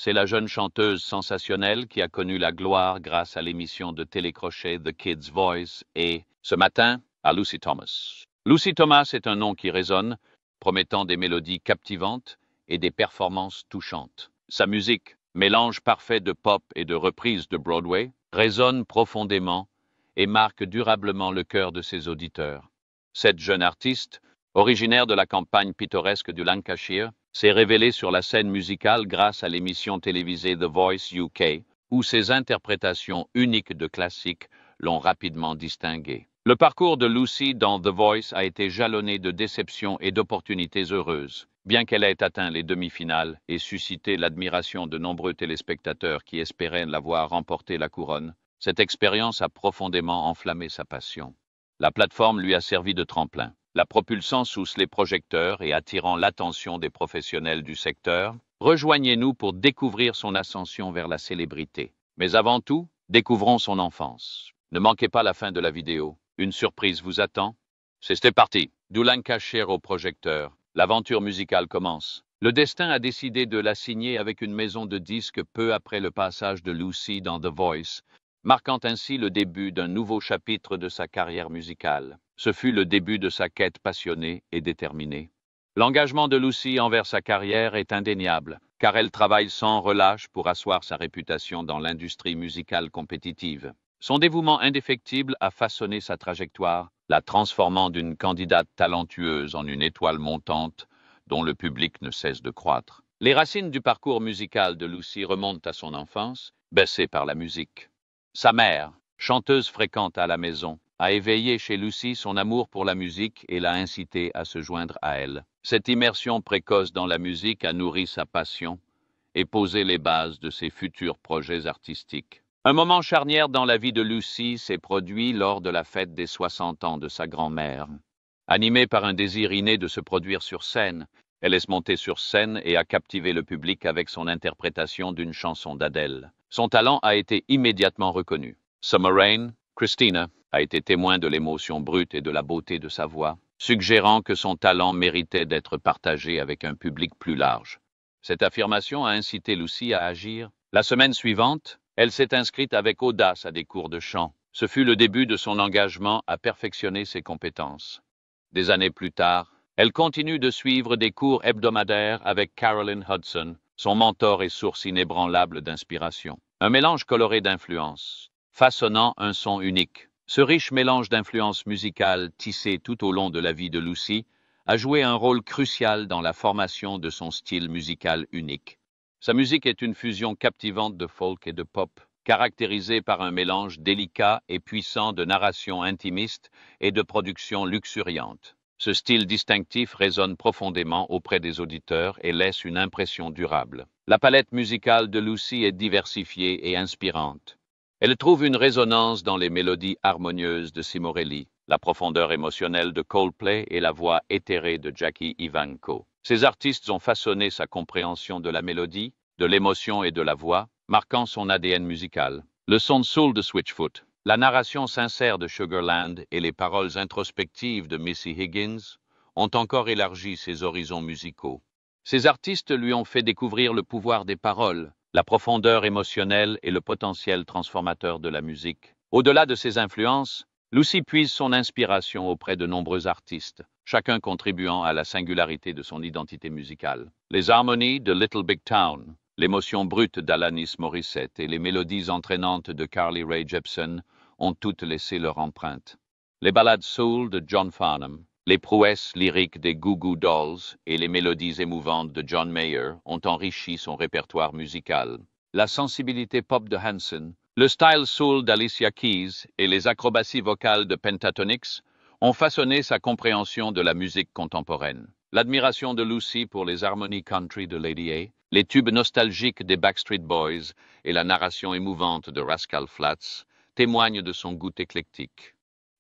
c'est la jeune chanteuse sensationnelle qui a connu la gloire grâce à l'émission de télécrochet The Kid's Voice et, ce matin, à Lucy Thomas. Lucy Thomas est un nom qui résonne, promettant des mélodies captivantes et des performances touchantes. Sa musique, mélange parfait de pop et de reprises de Broadway, résonne profondément et marque durablement le cœur de ses auditeurs. Cette jeune artiste, originaire de la campagne pittoresque du Lancashire, s'est révélée sur la scène musicale grâce à l'émission télévisée The Voice UK, où ses interprétations uniques de classiques l'ont rapidement distinguée. Le parcours de Lucy dans The Voice a été jalonné de déceptions et d'opportunités heureuses. Bien qu'elle ait atteint les demi-finales et suscité l'admiration de nombreux téléspectateurs qui espéraient la voir remporter la couronne, cette expérience a profondément enflammé sa passion. La plateforme lui a servi de tremplin, la propulsant sous les projecteurs et attirant l'attention des professionnels du secteur. Rejoignez-nous pour découvrir son ascension vers la célébrité. Mais avant tout, découvrons son enfance. Ne manquez pas la fin de la vidéo. Une surprise vous attend. C'est parti. Du Lancashire au projecteur. L'aventure musicale commence. Le destin a décidé de la signer avec une maison de disques peu après le passage de Lucy dans The Voice, marquant ainsi le début d'un nouveau chapitre de sa carrière musicale. Ce fut le début de sa quête passionnée et déterminée. L'engagement de Lucy envers sa carrière est indéniable, car elle travaille sans relâche pour asseoir sa réputation dans l'industrie musicale compétitive. Son dévouement indéfectible a façonné sa trajectoire, la transformant d'une candidate talentueuse en une étoile montante dont le public ne cesse de croître. Les racines du parcours musical de Lucy remontent à son enfance, bercée par la musique. Sa mère, chanteuse fréquente à la maison, a éveillé chez Lucy son amour pour la musique et l'a incité à se joindre à elle. Cette immersion précoce dans la musique a nourri sa passion et posé les bases de ses futurs projets artistiques. Un moment charnière dans la vie de Lucy s'est produit lors de la fête des 60 ans de sa grand-mère. Animée par un désir inné de se produire sur scène, elle est montée sur scène et a captivé le public avec son interprétation d'une chanson d'Adèle. Son talent a été immédiatement reconnu. Summer Rain, Christina, a été témoin de l'émotion brute et de la beauté de sa voix, suggérant que son talent méritait d'être partagé avec un public plus large. Cette affirmation a incité Lucy à agir. La semaine suivante, elle s'est inscrite avec audace à des cours de chant. Ce fut le début de son engagement à perfectionner ses compétences. Des années plus tard, elle continue de suivre des cours hebdomadaires avec Carolyn Hudson, son mentor et source inébranlable d'inspiration. Un mélange coloré d'influences, façonnant un son unique. Ce riche mélange d'influences musicales tissées tout au long de la vie de Lucy a joué un rôle crucial dans la formation de son style musical unique. Sa musique est une fusion captivante de folk et de pop, caractérisée par un mélange délicat et puissant de narration intimiste et de production luxuriante. Ce style distinctif résonne profondément auprès des auditeurs et laisse une impression durable. La palette musicale de Lucy est diversifiée et inspirante. Elle trouve une résonance dans les mélodies harmonieuses de Cimorelli, la profondeur émotionnelle de Coldplay et la voix éthérée de Jackie Evancho. Ces artistes ont façonné sa compréhension de la mélodie, de l'émotion et de la voix, marquant son ADN musical. Le son de soul de Switchfoot, la narration sincère de Sugarland et les paroles introspectives de Missy Higgins ont encore élargi ses horizons musicaux. Ces artistes lui ont fait découvrir le pouvoir des paroles, la profondeur émotionnelle et le potentiel transformateur de la musique. Au-delà de ces influences, Lucy puise son inspiration auprès de nombreux artistes, chacun contribuant à la singularité de son identité musicale. Les harmonies de Little Big Town, l'émotion brute d'Alanis Morissette et les mélodies entraînantes de Carly Rae Jepsen ont toutes laissé leur empreinte. Les ballades soul de John Farnham, les prouesses lyriques des Goo Goo Dolls et les mélodies émouvantes de John Mayer ont enrichi son répertoire musical. La sensibilité pop de Hanson, le style soul d'Alicia Keys et les acrobaties vocales de Pentatonix ont façonné sa compréhension de la musique contemporaine. L'admiration de Lucy pour les harmonies country de Lady A, les tubes nostalgiques des Backstreet Boys et la narration émouvante de Rascal Flatts témoignent de son goût éclectique.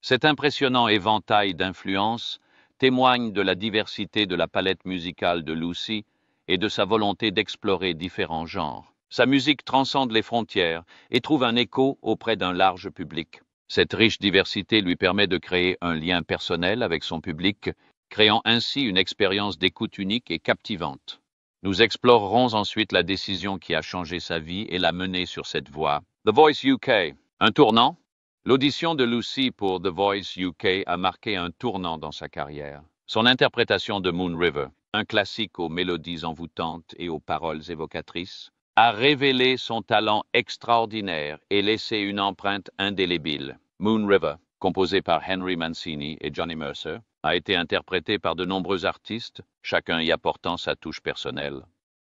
Cet impressionnant éventail d'influences témoigne de la diversité de la palette musicale de Lucy et de sa volonté d'explorer différents genres. Sa musique transcende les frontières et trouve un écho auprès d'un large public. Cette riche diversité lui permet de créer un lien personnel avec son public, créant ainsi une expérience d'écoute unique et captivante. Nous explorerons ensuite la décision qui a changé sa vie et l'a menée sur cette voie. The Voice UK. Un tournant? L'audition de Lucy pour The Voice UK a marqué un tournant dans sa carrière. Son interprétation de Moon River, un classique aux mélodies envoûtantes et aux paroles évocatrices, a révélé son talent extraordinaire et laissé une empreinte indélébile. Moon River, composé par Henry Mancini et Johnny Mercer, a été interprété par de nombreux artistes, chacun y apportant sa touche personnelle.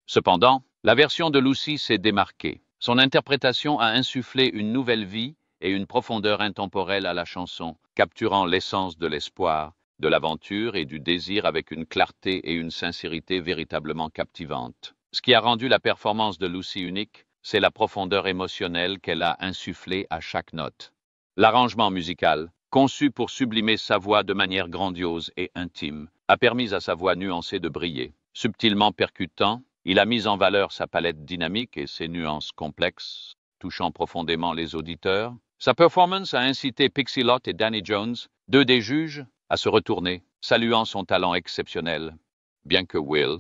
Cependant, la version de Lucy s'est démarquée. Son interprétation a insufflé une nouvelle vie et une profondeur intemporelle à la chanson, capturant l'essence de l'espoir, de l'aventure et du désir avec une clarté et une sincérité véritablement captivantes. Ce qui a rendu la performance de Lucy unique, c'est la profondeur émotionnelle qu'elle a insufflée à chaque note. L'arrangement musical, conçu pour sublimer sa voix de manière grandiose et intime, a permis à sa voix nuancée de briller. Subtilement percutant, il a mis en valeur sa palette dynamique et ses nuances complexes, touchant profondément les auditeurs. Sa performance a incité Pixie Lott et Danny Jones, deux des juges, à se retourner, saluant son talent exceptionnel. Bien que Will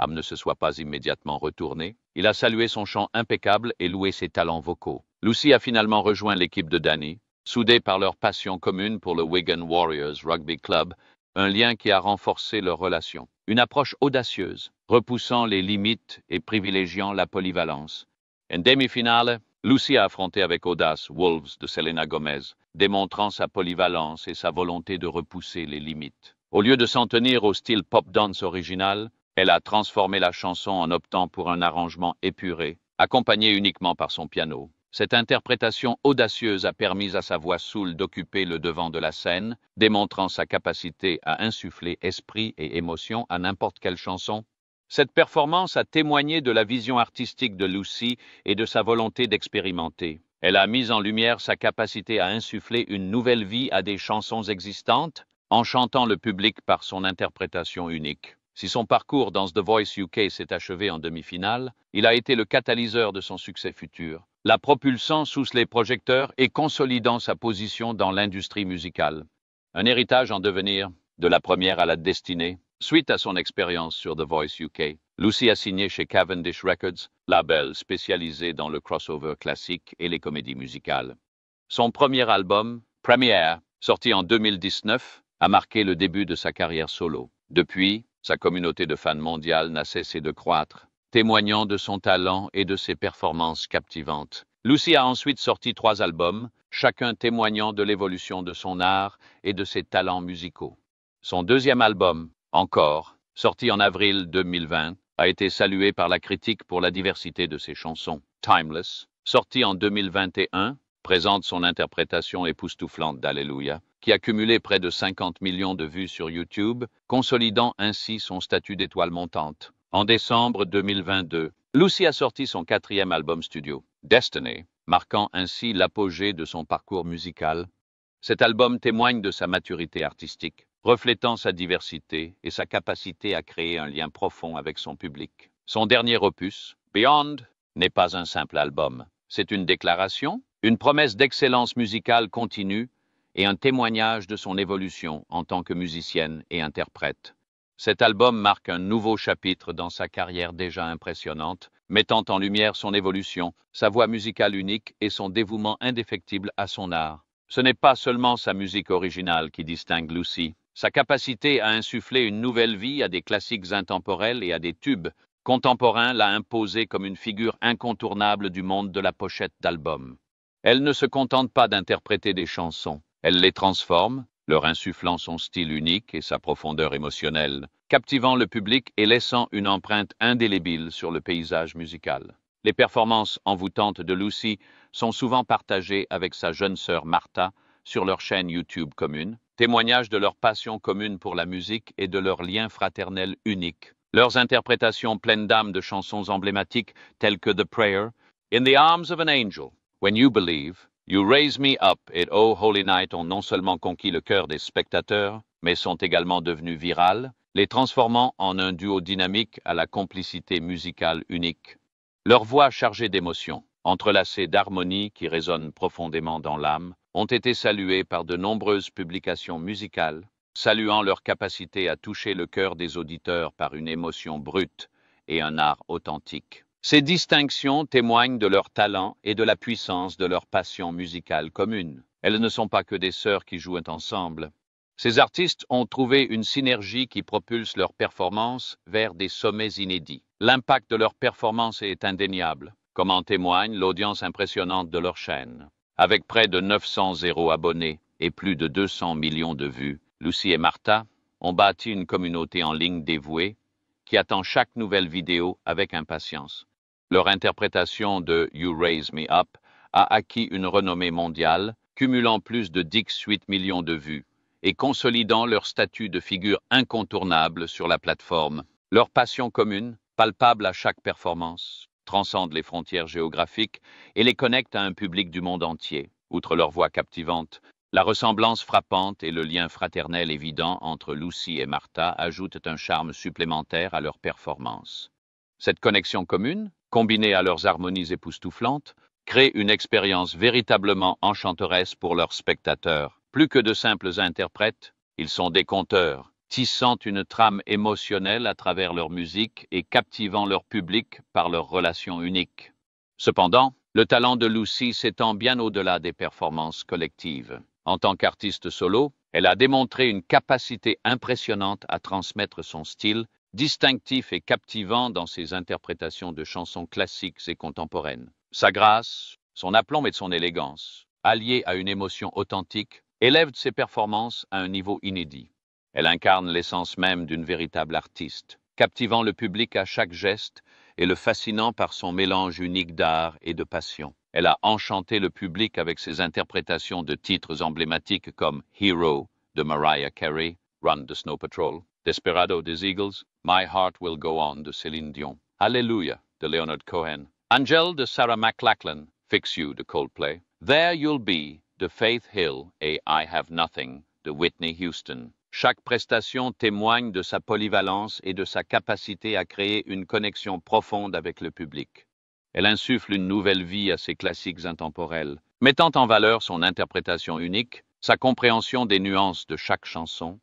Am ne se soit pas immédiatement retourné, il a salué son chant impeccable et loué ses talents vocaux. Lucy a finalement rejoint l'équipe de Danny, soudés par leur passion commune pour le Wigan Warriors Rugby Club, un lien qui a renforcé leur relation. Une approche audacieuse, repoussant les limites et privilégiant la polyvalence. En demi-finale, Lucy a affronté avec audace Wolves de Selena Gomez, démontrant sa polyvalence et sa volonté de repousser les limites. Au lieu de s'en tenir au style pop dance original, elle a transformé la chanson en optant pour un arrangement épuré, accompagné uniquement par son piano. Cette interprétation audacieuse a permis à sa voix soul d'occuper le devant de la scène, démontrant sa capacité à insuffler esprit et émotion à n'importe quelle chanson. Cette performance a témoigné de la vision artistique de Lucy et de sa volonté d'expérimenter. Elle a mis en lumière sa capacité à insuffler une nouvelle vie à des chansons existantes, enchantant le public par son interprétation unique. Si son parcours dans The Voice UK s'est achevé en demi-finale, il a été le catalyseur de son succès futur, la propulsant sous les projecteurs et consolidant sa position dans l'industrie musicale. Un héritage en devenir, de la première à la destinée. Suite à son expérience sur The Voice UK, Lucy a signé chez Cavendish Records, label spécialisé dans le crossover classique et les comédies musicales. Son premier album, Premiere, sorti en 2019, a marqué le début de sa carrière solo. Depuis, sa communauté de fans mondiale n'a cessé de croître, témoignant de son talent et de ses performances captivantes. Lucy a ensuite sorti 3 albums, chacun témoignant de l'évolution de son art et de ses talents musicaux. Son deuxième album, Encore, sorti en avril 2020, a été salué par la critique pour la diversité de ses chansons. Timeless, sorti en 2021, présente son interprétation époustouflante d'Alléluia, qui a cumulé près de 50 millions de vues sur YouTube, consolidant ainsi son statut d'étoile montante. En décembre 2022, Lucy a sorti son 4e album studio, Destiny, marquant ainsi l'apogée de son parcours musical. Cet album témoigne de sa maturité artistique, reflétant sa diversité et sa capacité à créer un lien profond avec son public. Son dernier opus, Beyond, n'est pas un simple album. C'est une déclaration, une promesse d'excellence musicale continue et un témoignage de son évolution en tant que musicienne et interprète. Cet album marque un nouveau chapitre dans sa carrière déjà impressionnante, mettant en lumière son évolution, sa voix musicale unique et son dévouement indéfectible à son art. Ce n'est pas seulement sa musique originale qui distingue Lucy. Sa capacité à insuffler une nouvelle vie à des classiques intemporels et à des tubes contemporains l'a imposée comme une figure incontournable du monde de la pochette d'album. Elle ne se contente pas d'interpréter des chansons, elle les transforme, leur insufflant son style unique et sa profondeur émotionnelle, captivant le public et laissant une empreinte indélébile sur le paysage musical. Les performances envoûtantes de Lucy sont souvent partagées avec sa jeune sœur Martha sur leur chaîne YouTube commune, témoignage de leur passion commune pour la musique et de leur lien fraternel unique. Leurs interprétations pleines d'âme de chansons emblématiques telles que The Prayer, In the Arms of an Angel, When You Believe, You Raise Me Up et Oh Holy Night ont non seulement conquis le cœur des spectateurs, mais sont également devenus virales, les transformant en un duo dynamique à la complicité musicale unique. Leurs voix chargées d'émotions, entrelacées d'harmonies qui résonnent profondément dans l'âme, ont été saluées par de nombreuses publications musicales, saluant leur capacité à toucher le cœur des auditeurs par une émotion brute et un art authentique. Ces distinctions témoignent de leur talent et de la puissance de leur passion musicale commune. Elles ne sont pas que des sœurs qui jouent ensemble. Ces artistes ont trouvé une synergie qui propulse leurs performances vers des sommets inédits. L'impact de leurs performances est indéniable, comme en témoigne l'audience impressionnante de leur chaîne. Avec près de 900 abonnés et plus de 200 millions de vues, Lucy et Martha ont bâti une communauté en ligne dévouée qui attend chaque nouvelle vidéo avec impatience. Leur interprétation de You Raise Me Up a acquis une renommée mondiale, cumulant plus de 18 millions de vues et consolidant leur statut de figure incontournable sur la plateforme. Leur passion commune, palpable à chaque performance, transcende les frontières géographiques et les connecte à un public du monde entier. Outre leur voix captivante, la ressemblance frappante et le lien fraternel évident entre Lucy et Martha ajoutent un charme supplémentaire à leur performance. Cette connexion commune, combinée à leurs harmonies époustouflantes, crée une expérience véritablement enchanteresse pour leurs spectateurs. Plus que de simples interprètes, ils sont des conteurs, tissant une trame émotionnelle à travers leur musique et captivant leur public par leurs relations uniques. Cependant, le talent de Lucy s'étend bien au-delà des performances collectives. En tant qu'artiste solo, elle a démontré une capacité impressionnante à transmettre son style, distinctif et captivant dans ses interprétations de chansons classiques et contemporaines. Sa grâce, son aplomb et son élégance, alliées à une émotion authentique, élèvent ses performances à un niveau inédit. Elle incarne l'essence même d'une véritable artiste, captivant le public à chaque geste et le fascinant par son mélange unique d'art et de passion. Elle a enchanté le public avec ses interprétations de titres emblématiques comme Hero de Mariah Carey, Run the Snow Patrol, Desperado des Eagles, My Heart Will Go On de Céline Dion, Hallelujah de Leonard Cohen, Angel de Sarah McLachlan, Fix You de Coldplay, There You'll Be de Faith Hill et I Have Nothing de Whitney Houston. Chaque prestation témoigne de sa polyvalence et de sa capacité à créer une connexion profonde avec le public. Elle insuffle une nouvelle vie à ses classiques intemporels, mettant en valeur son interprétation unique, sa compréhension des nuances de chaque chanson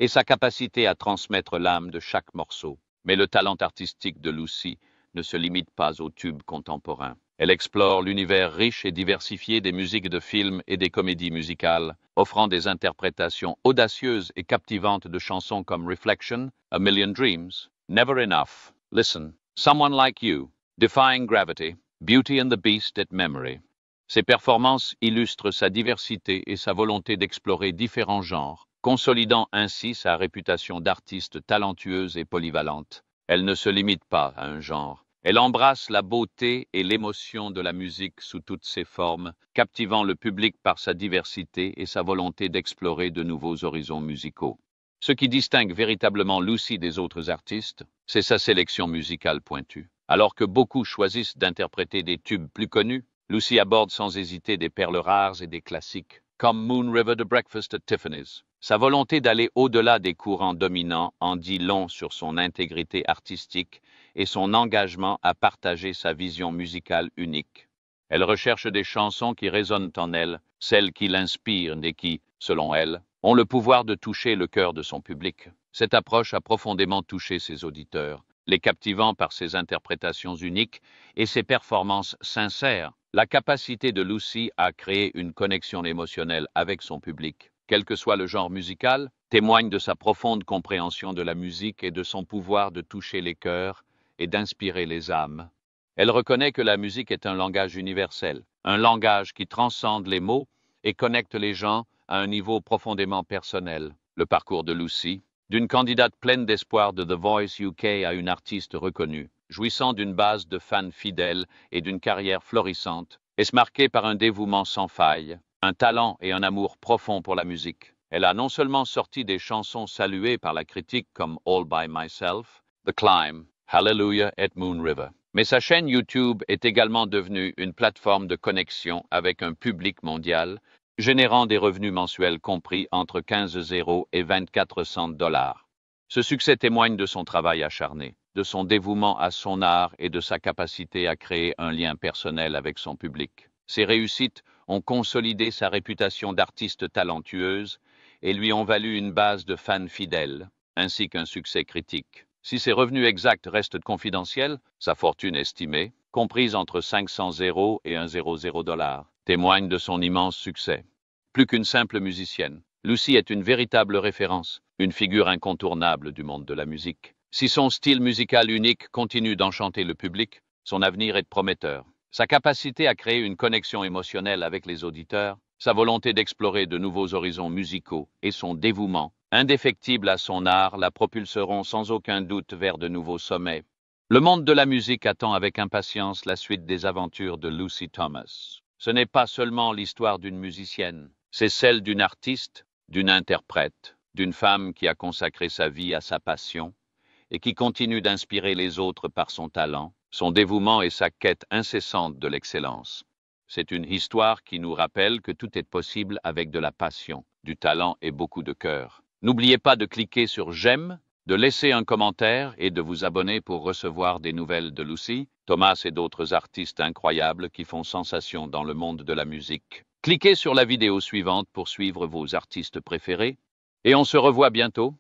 et sa capacité à transmettre l'âme de chaque morceau. Mais le talent artistique de Lucy ne se limite pas aux tubes contemporains. Elle explore l'univers riche et diversifié des musiques de films et des comédies musicales, offrant des interprétations audacieuses et captivantes de chansons comme Reflection, A Million Dreams, Never Enough, Listen, Someone Like You, Defying Gravity, Beauty and the Beast et Memory. Ses performances illustrent sa diversité et sa volonté d'explorer différents genres, consolidant ainsi sa réputation d'artiste talentueuse et polyvalente. Elle ne se limite pas à un genre. Elle embrasse la beauté et l'émotion de la musique sous toutes ses formes, captivant le public par sa diversité et sa volonté d'explorer de nouveaux horizons musicaux. Ce qui distingue véritablement Lucy des autres artistes, c'est sa sélection musicale pointue. Alors que beaucoup choisissent d'interpréter des tubes plus connus, Lucy aborde sans hésiter des perles rares et des classiques, comme Moon River de Breakfast at Tiffany's. Sa volonté d'aller au-delà des courants dominants en dit long sur son intégrité artistique et son engagement à partager sa vision musicale unique. Elle recherche des chansons qui résonnent en elle, celles qui l'inspirent et qui, selon elle, ont le pouvoir de toucher le cœur de son public. Cette approche a profondément touché ses auditeurs, les captivant par ses interprétations uniques et ses performances sincères. La capacité de Lucy à créer une connexion émotionnelle avec son public, quel que soit le genre musical, témoigne de sa profonde compréhension de la musique et de son pouvoir de toucher les cœurs et d'inspirer les âmes. Elle reconnaît que la musique est un langage universel, un langage qui transcende les mots et connecte les gens à un niveau profondément personnel. Le parcours de Lucy, d'une candidate pleine d'espoir de The Voice UK à une artiste reconnue, jouissant d'une base de fans fidèles et d'une carrière florissante, est marquée par un dévouement sans faille, un talent et un amour profond pour la musique. Elle a non seulement sorti des chansons saluées par la critique comme All By Myself, The Climb, Hallelujah et Moon River, mais sa chaîne YouTube est également devenue une plateforme de connexion avec un public mondial, générant des revenus mensuels compris entre 15 € et 24 $. Ce succès témoigne de son travail acharné, de son dévouement à son art et de sa capacité à créer un lien personnel avec son public. Ses réussites ont consolidé sa réputation d'artiste talentueuse et lui ont valu une base de fans fidèles, ainsi qu'un succès critique. Si ses revenus exacts restent confidentiels, sa fortune estimée, comprise entre 500 € et 100 $, témoigne de son immense succès. Plus qu'une simple musicienne, Lucy est une véritable référence, une figure incontournable du monde de la musique. Si son style musical unique continue d'enchanter le public, son avenir est prometteur. Sa capacité à créer une connexion émotionnelle avec les auditeurs, sa volonté d'explorer de nouveaux horizons musicaux et son dévouement, indéfectible à son art, la propulseront sans aucun doute vers de nouveaux sommets. Le monde de la musique attend avec impatience la suite des aventures de Lucy Thomas. Ce n'est pas seulement l'histoire d'une musicienne, c'est celle d'une artiste, d'une interprète, d'une femme qui a consacré sa vie à sa passion et qui continue d'inspirer les autres par son talent, son dévouement et sa quête incessante de l'excellence. C'est une histoire qui nous rappelle que tout est possible avec de la passion, du talent et beaucoup de cœur. N'oubliez pas de cliquer sur j'aime, de laisser un commentaire et de vous abonner pour recevoir des nouvelles de Lucy, Thomas et d'autres artistes incroyables qui font sensation dans le monde de la musique. Cliquez sur la vidéo suivante pour suivre vos artistes préférés et on se revoit bientôt.